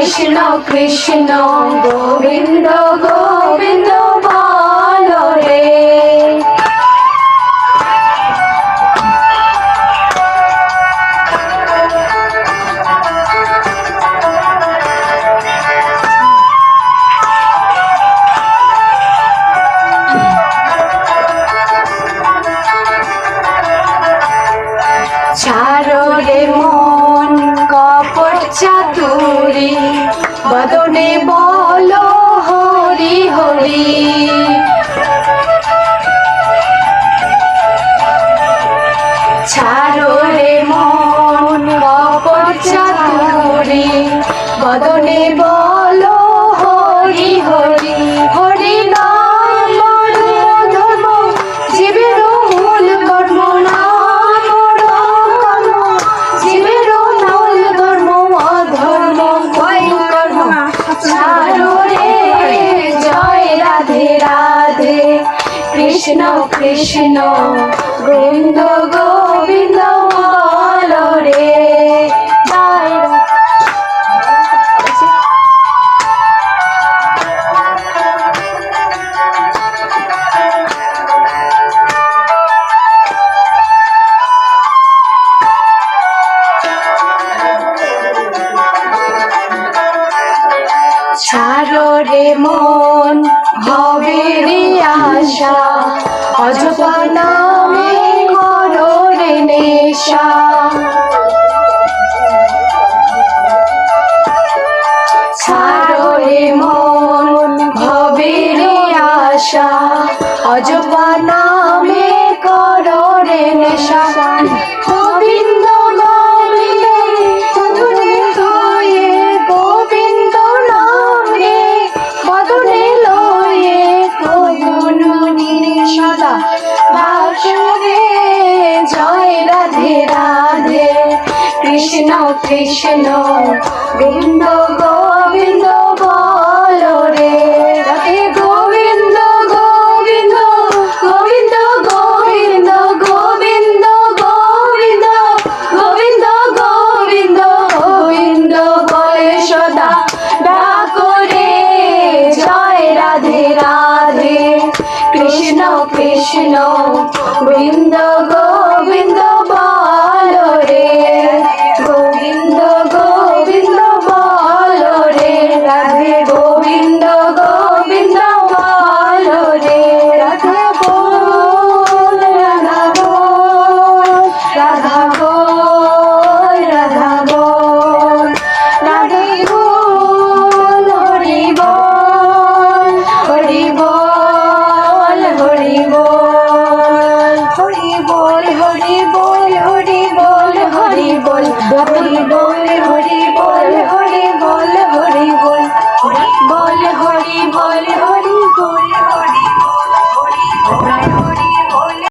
কৃষ্ণ কৃষ্ণ গোবিন্দ গোবিন্দ বলো রে। ছাড়ো রে মন কপট চাতুরি, বদনে বলো হরি হরি। ছাড়ো রে মন কপট চাতুরি, বদনে বলো হরি হরি। হরি নাম ধর্ম জীবের মূল কর্ম, নাম কর্ম জীবের মূল ধর্ম, অধর্ম কয় কর্ম। ছাড়ো রে জয় রাধে রাধে, কৃষ্ণ কৃষ্ণ গোবিন্দ গোবিন্দ বলো রে। জয় ছাড়ো রে মন ভবের আশা, অযথা নামে করো রে নেশা। ছাড়ো রে মন ভবের আশা, অযথা নামে করো রে নেশা। গোবিন্দ গোবিন্দ লয়ে গোবিন্দ নামে বদনে লয়ে গোবিন্দ সদা বাসরে। জয় রাধে রাধে, কৃষ্ণ কৃষ্ণ গোবিন্দ গোবিন্দ বলো রে। রাধে গোবিন্দ গোবিন্দ গোবিন্দ গোবিন্দ গোবিন্দ গোবিন্দ গোবিন্দ গোবিন্দ গোবিন্দ বলে সদা ডাকো রে। জয় রাধে রাধে, কৃষ্ণ কৃষ্ণ গোবিন্দ গো